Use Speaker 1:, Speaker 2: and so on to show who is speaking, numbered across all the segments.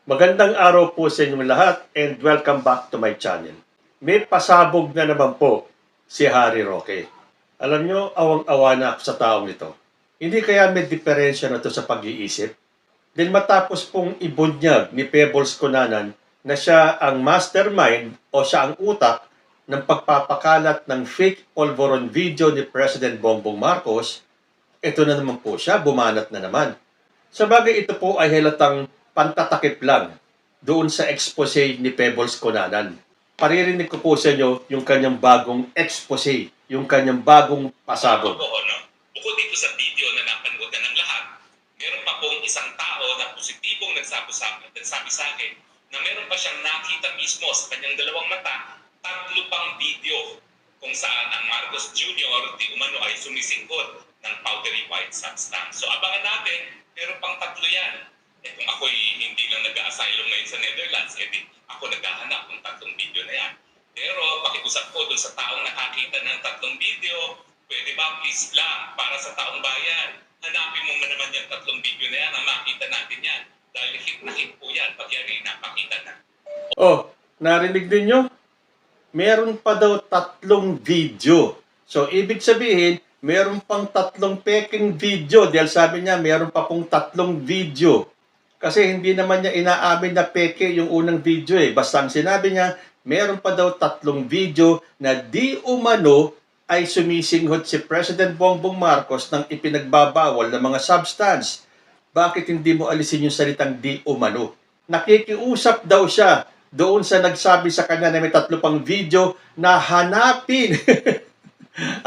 Speaker 1: Magandang araw po sa inyong lahat and welcome back to my channel. May pasabog na naman po si Harry Roque. Alam nyo, awang-awa na ako sa taong ito. Hindi kaya may diferensya na ito sa pag-iisip? Dahil matapos pong ibunyag ni Pebbles Conanan na siya ang mastermind o siya ang utak ng pagpapakalat ng fake polvoron video ni President Bongbong Marcos, ito na naman po siya, bumanat na naman. Sa bagay ito po ay halatang pantatakip lang doon sa expose ni Pebbles Conanan. Paririnig ko po sa inyo yung kanyang bagong expose, yung kanyang bagong pasabog.
Speaker 2: Bukod dito sa video na napanood na ng lahat, meron pa pong isang tao na positibong nagsabi sa akin na meron pa siyang nakita mismo sa kanyang dalawang mata, 3 pang video kung saan ang Marcos Jr. di umano ay sumisingkot ng powdery white substance. So abangan natin, meron pang 3 yan. Kung ako'y hindi lang nag-a-asylum ngayon sa Netherlands, ako naghahanap ng 3 video na yan. Pero pakiusap ko dun sa taong nakakita ng 3 video, pwede ba please lang para sa taong bayan, hanapin mo naman yung 3 video na yan na makita natin yan. Dahil hit na hit po yan pag yan ay napakita na.
Speaker 1: Oh, narinig din nyo? Meron pa daw 3 video. So, ibig sabihin, meron pang 3 peking video. Dahil sabi niya, meron pa pong 3 video. Kasi hindi naman niya inaamin na peke yung unang video eh. Basta ang sinabi niya, meron pa daw 3 video na di umano ay sumisinghot si President Bongbong Marcos ng ipinagbabawal na mga substance. Bakit hindi mo alisin yung salitang di umano? Nakikiusap daw siya doon sa nagsabi sa kanya na may 3 pang video na hanapin.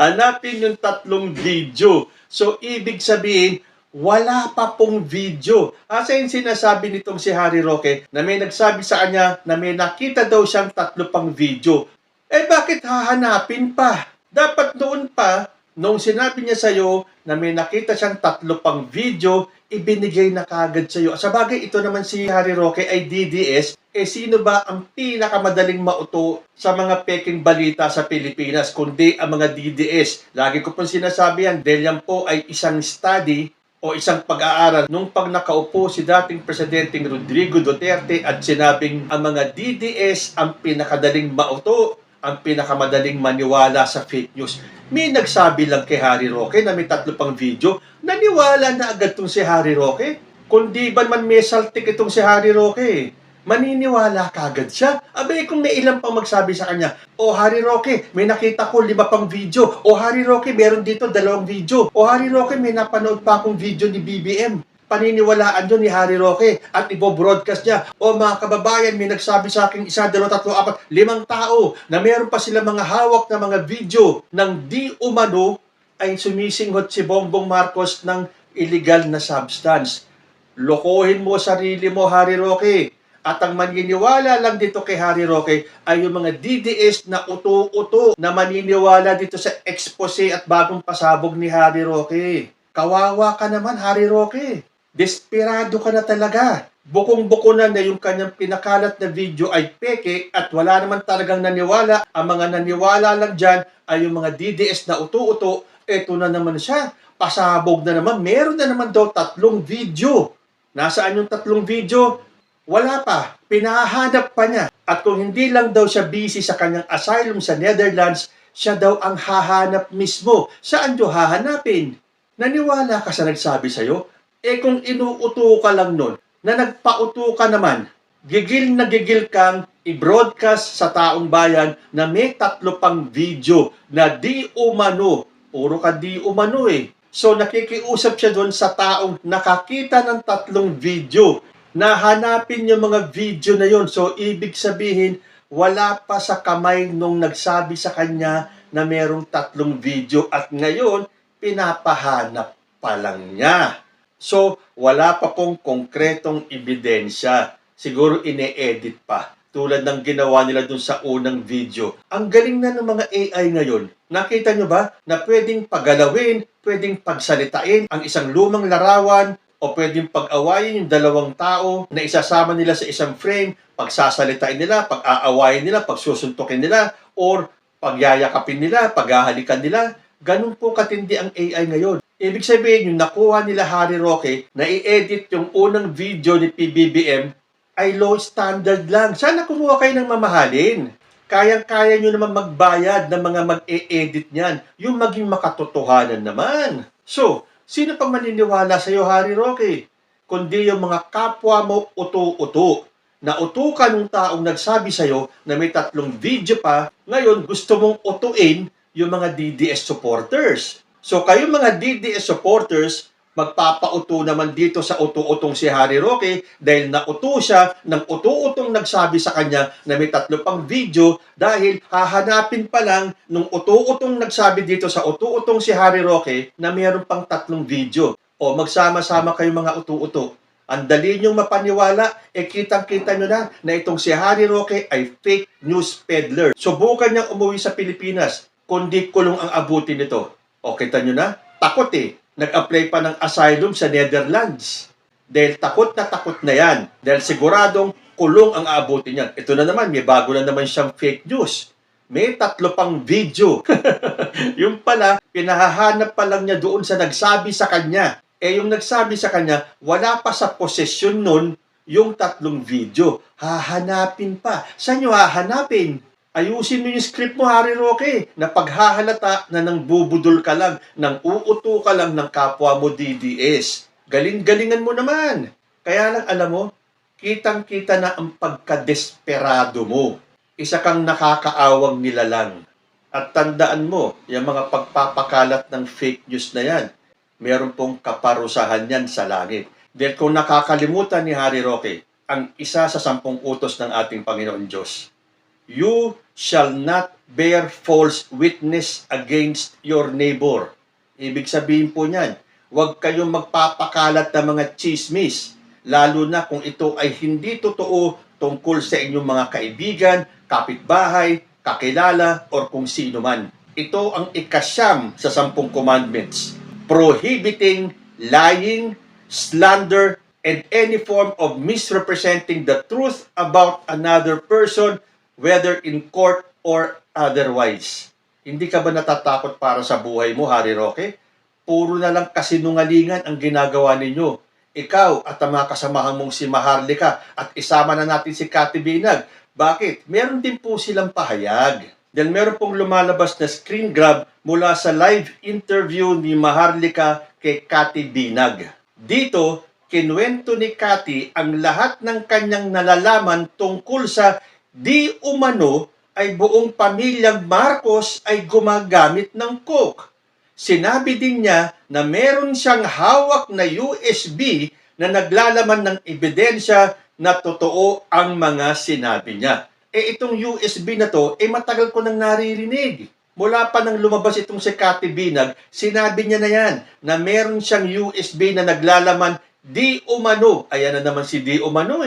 Speaker 1: Hanapin yung 3 video. So, ibig sabihin, wala pa pong video. Asa yung sinasabi nitong si Harry Roque na may nagsabi sa kanya na may nakita daw siyang 3 pang video. Eh bakit hahanapin pa? Dapat noon pa, nung sinabi niya sa'yo na may nakita siyang 3 pang video, ibinigay na kagad sa'yo. Sa bagay, ito naman si Harry Roque ay DDS. Eh sino ba ang pinakamadaling mauto sa mga peking balita sa Pilipinas kundi ang mga DDS? Lagi ko pong sinasabi yan dahil yan po ay isang study o isang pag-aaral nung pag nakaupo si dating Presidenteng Rodrigo Duterte at sinabing ang mga DDS ang pinakadaling mauto, ang pinakamadaling maniwala sa fake news. May nagsabi lang kay Harry Roque na may 3 pang video, naniwala na agad tong si Harry Roque. Kundi ba man may saltik itong si Harry Roque, maniniwala kagad siya. Abay, kung may ilang pang magsabi sa kanya, o Harry Roque, may nakita ko 5 pang video. O Harry Roque, meron dito 2 video. O Harry Roque, may napanood pa akong video ni BBM. Paniniwalaan yun ni Harry Roque at ibo-broadcast niya. O mga kababayan, may nagsabi sa akin 1, 2, 3, 4, 5 tao na meron pa sila mga hawak na mga video ng di umano ay sumisinghot si Bongbong Marcos ng illegal na substance. Lokohin mo sarili mo, Harry Roque. At ang maniniwala lang dito kay Harry Roque ay yung mga DDS na uto-uto na maniniwala dito sa expose at bagong pasabog ni Harry Roque. Kawawa ka naman, Harry Roque. Desperado ka na talaga. Bukong-buko na yung kanyang pinakalat na video ay peke at wala naman talagang naniwala. Ang mga naniwala lang dyan ay yung mga DDS na uto-uto. Eto na naman siya. Pasabog na naman. Meron na naman daw 3 video. Nasaan yung 3 video? Wala pa. Pinahanap pa niya. At kung hindi lang daw siya busy sa kanyang asylum sa Netherlands, siya daw ang hahanap mismo. Saan daw hahanapin? Naniwala ka sa nagsabi sa'yo? Eh kung inuuto ka lang nun, na nagpauto ka naman, gigil na gigil kang i-broadcast sa taong bayan na may 3 pang video na di umano. Puro ka di umano eh. So nakikiusap siya doon sa taong nakakita ng 3 video na hanapin yung mga video na yon. So, ibig sabihin, wala pa sa kamay nung nagsabi sa kanya na merong 3 video at ngayon, pinapahanap pa lang niya. So, wala pa pong konkretong ebidensya. Siguro ine-edit pa. Tulad ng ginawa nila dun sa unang video. Ang galing na ng mga AI ngayon. Nakita nyo ba na pwedeng pagalawin, pwedeng pagsalitain ang isang lumang larawan, o pwedeng pag-awayin yung 2 tao na isasama nila sa isang frame, pagsasalitain nila, pag-aawayin nila, pagsusuntukin nila, or pagyayakapin nila, paghahalikan nila. Ganun po katindi ang AI ngayon. Ibig sabihin, yung nakuha nila Harry Roque na i-edit yung unang video ni PBBM ay low standard lang. Sana kumuha kayo ng mamahalin. Kayang-kaya nyo naman magbayad ng mga mag-e-edit niyan. Yung maging makatotohanan naman. So, sino pang maniniwala sa'yo, Harry Roque? Kundi yung mga kapwa mo uto-uto. Nauto ka nung taong nagsabi sa'yo na may 3 video pa, ngayon gusto mong utuin yung mga DDS supporters. So kayo mga DDS supporters, magpapauto naman dito sa uto-utong si Harry Roque dahil nauto siya ng uto-utong nagsabi sa kanya na may 3 pang video dahil hahanapin pa lang nung uto-utong nagsabi dito sa uto-utong si Harry Roque na mayroon pang 3 video. O magsama-sama kayo mga uto-uto. Ang dali niyong mapaniwala, kitang-kita nyo na itong si Harry Roque ay fake news peddler. Subukan niyang umuwi sa Pilipinas, kundi kulong ang abutin nito. O kita nyo na, takot Nag-apply pa ng asylum sa Netherlands. Dahil takot na yan. Dahil siguradong kulong ang aabutin niyan. Ito na naman, may bago na naman siyang fake news. May 3 pang video. Yung pala, pinahahanap pa lang niya doon sa nagsabi sa kanya. Yung nagsabi sa kanya, wala pa sa posesyon nun yung 3 video. Hahanapin pa. Saan nyo hahanapin? Ayusin mo yung script mo, Harry Roque, na paghahalata na nang bubudol ka lang, nang uuto ka lang ng kapwa mo DDS. Galing-galingan mo naman. Kaya lang, alam mo, kitang-kita na ang pagkadesperado mo. Isa kang nakakaawang nilalang. At tandaan mo, yung mga pagpapakalat ng fake news na yan, meron pong kaparusahan yan sa langit. Dahil kung nakakalimutan ni Harry Roque, ang isa sa 10 utos ng ating Panginoon Diyos, you shall not bear false witness against your neighbor. Ibig sabihin po niyan, huwag kayong magpapakalat ng mga chismis, lalo na kung ito ay hindi totoo tungkol sa inyong mga kaibigan, kapitbahay, kakilala, or kung sino man. Ito ang ika-9 sa 10 commandments, prohibiting lying, slander, and any form of misrepresenting the truth about another person, whether in court or otherwise. Hindi ka ba natatakot para sa buhay mo, Harry Roque? Puro na lang kasinungalingan ang ginagawa ninyo. Ikaw at ang mga kasamahan mong si Maharlika at isama na natin si Cathy Binag. Bakit? Meron din po silang pahayag. Dahil meron pong lumalabas na screen grab mula sa live interview ni Maharlika kay Cathy Binag. Dito, kinuwento ni Cathy ang lahat ng kanyang nalalaman tungkol sa di umano ay buong pamilyang Marcos ay gumagamit ng coke. Sinabi din niya na meron siyang hawak na USB na naglalaman ng ebidensya na totoo ang mga sinabi niya. Itong USB na to, matagal ko nang naririnig. Mula pa nang lumabas itong si Cathy Binag, sinabi niya na yan, na meron siyang USB na naglalaman di umano. Ayan na naman si di umano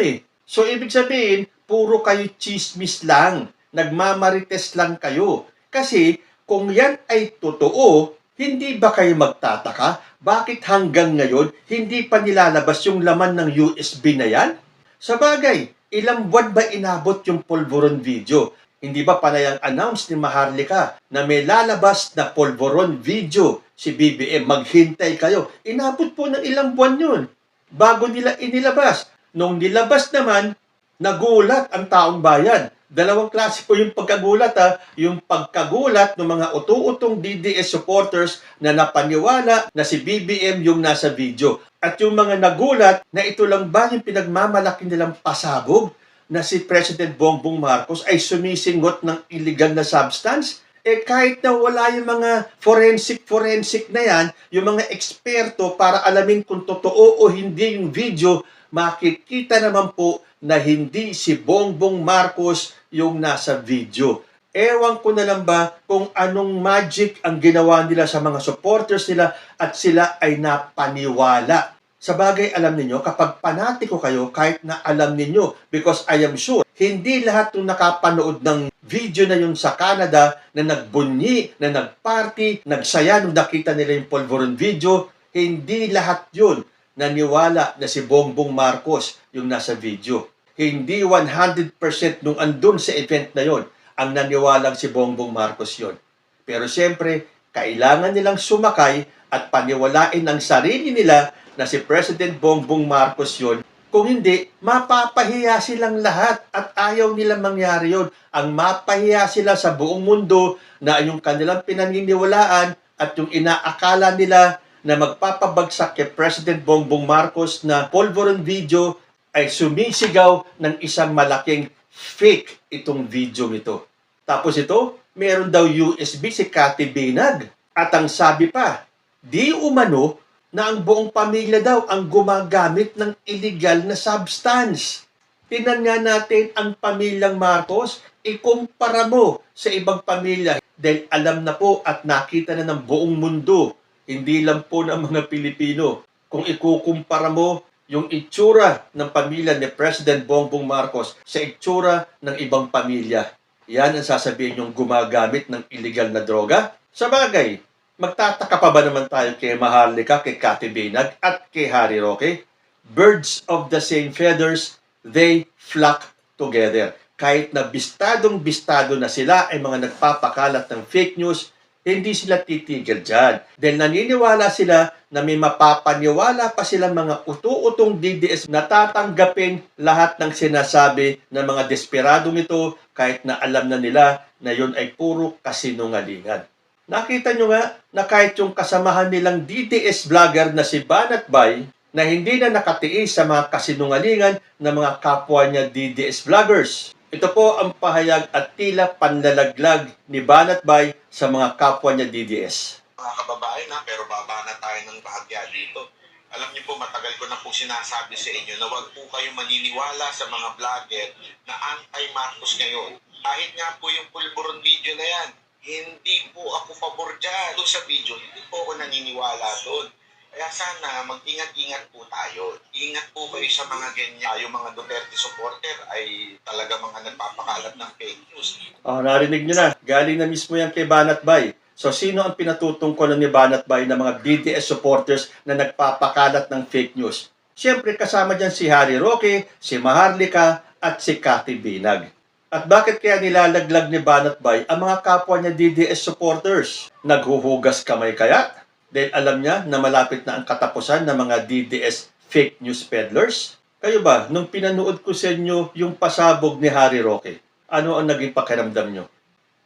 Speaker 1: So, ibig sabihin, puro kayo chismis lang. Nagmamarites lang kayo. Kasi, kung yan ay totoo, hindi ba kayo magtataka? Bakit hanggang ngayon, hindi pa nilalabas yung laman ng USB na yan? Sa bagay, ilang buwan ba inabot yung Polvoron video? Hindi ba panayang announce ni Maharlika na may lalabas na Polvoron video si BBM? Maghintay kayo. Inabot po ng ilang buwan yun. Bago nila inilabas. Nung nilabas naman, nagulat ang taong bayan. Dalawang klase po yung pagkagulat Yung pagkagulat ng mga utu-utong DDS supporters na napaniwala na si BBM yung nasa video. At yung mga nagulat na ito lang ba yung pinagmamalaki nilang pasabog na si President Bongbong Marcos ay sumisingot ng illegal na substance? Kahit na wala yung mga forensic na yan, yung mga eksperto para alamin kung totoo o hindi yung video, makikita naman po na hindi si Bongbong Marcos yung nasa video. Ewan ko na lang ba kung anong magic ang ginawa nila sa mga supporters nila at sila ay napaniwala. Sa bagay, alam niyo kapag panatiko kayo, kahit na alam niyo because I am sure, hindi lahat ng nakapanood ng video na yun sa Canada na nagbunyi, na nagparty, nagsaya nung nakita nila yung Polvoron video, hindi lahat yun naniwala na si Bongbong Marcos yung nasa video. Hindi 100% nung andun sa event na yon ang naniwalang si Bongbong Marcos yon. Pero siyempre, kailangan nilang sumakay at paniwalain ang sarili nila na si President Bongbong Marcos yon Kung hindi, mapapahiya silang lahat at ayaw nila mangyari yun. Ang mapahiya sila sa buong mundo na yung kanilang pinaniniwalaan at yung inaakala nila na magpapabagsak kay President Bongbong Marcos na polvoron video ay sumisigaw ng isang malaking fake itong video nito. Tapos ito, meron daw USB si Cathy Binag. At ang sabi pa, di umano na ang buong pamilya daw ang gumagamit ng illegal na substance. Tingnan nga natin ang pamilyang Marcos, ikumpara mo sa ibang pamilya dahil alam na po at nakita na ng buong mundo, hindi lang po ng mga Pilipino. Kung ikukumpara mo yung itsura ng pamilya ni President Bongbong Marcos sa itsura ng ibang pamilya, yan ang sasabihin yung gumagamit ng illegal na droga. Sa bagay, magtataka pa ba naman tayo kay Maharlika, kay Cathy Binag, at kay Harry Roque? Birds of the same feathers, they flock together. Kahit na bistadong-bistado na sila ay mga nagpapakalat ng fake news, hindi sila titigil dyan. Dahil naniniwala sila na may mapapaniwala pa silang mga utu-utong DDS na tatanggapin lahat ng sinasabi ng mga desperadong ito kahit na alam na nila na yun ay puro kasinungalingan. Nakita nyo nga na kahit yung kasamahan nilang DDS vlogger na si Banat Bay na hindi na nakatiis sa mga kasinungalingan ng mga kapwa niya DDS vloggers. Ito po ang pahayag at tila panlalaglag ni Banat Bay sa mga kapwa niya DDS.
Speaker 3: Mga kababayan na, pero baba na tayo ng bahagya dito. Alam niyo po, matagal ko na po sinasabi sa inyo na huwag po kayong maniniwala sa mga vlogger na anti-Marcos ngayon. Kahit nga po yung pulburon video na yan, hindi po ako pabor dyan. Doon sa video, hindi po ako naniniwala doon. Kaya sana mag-ingat-ingat po tayo. Ingat po kayo sa mga ganyan. Yung mga Duterte supporter ay talaga mga nagpapakalat ng fake news.
Speaker 1: Narinig nyo na, galing na mismo yan kay Banat Bay. So, sino ang pinatutungkulan ni Banat Bay ng mga BDS supporters na nagpapakalat ng fake news? Siyempre, kasama dyan si Harry Roque, si Maharlika, at si Cathy Binag. At bakit kaya nilalaglag ni Banat Bay ang mga kapwa niya DDS supporters? Naghuhugas kamay kaya? Dahil alam niya na malapit na ang katapusan ng mga DDS fake news peddlers? Kayo ba, nung pinanood ko sa inyo yung pasabog ni Harry Roque, ano ang naging pakiramdam nyo?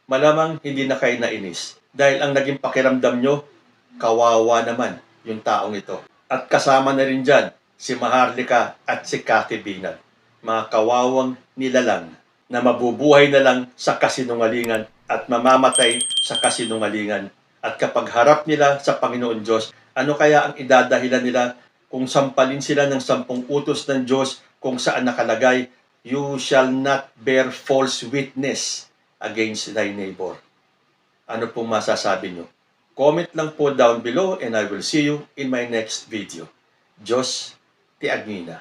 Speaker 1: Malamang hindi na kayo nainis. Dahil ang naging pakiramdam nyo, kawawa naman yung taong ito. At kasama na rin dyan si Maharlika at si Cathy Binag. Mga kawawang nilalang na mabubuhay na lang sa kasinungalingan at mamamatay sa kasinungalingan. At kapag harap nila sa Panginoon Diyos, ano kaya ang idadahilan nila kung sampalin sila ng 10 utos ng Diyos kung saan nakalagay, "You shall not bear false witness against thy neighbor." Ano pong masasabi nyo? Comment lang po down below and I will see you in my next video. Diyos ti Agnina.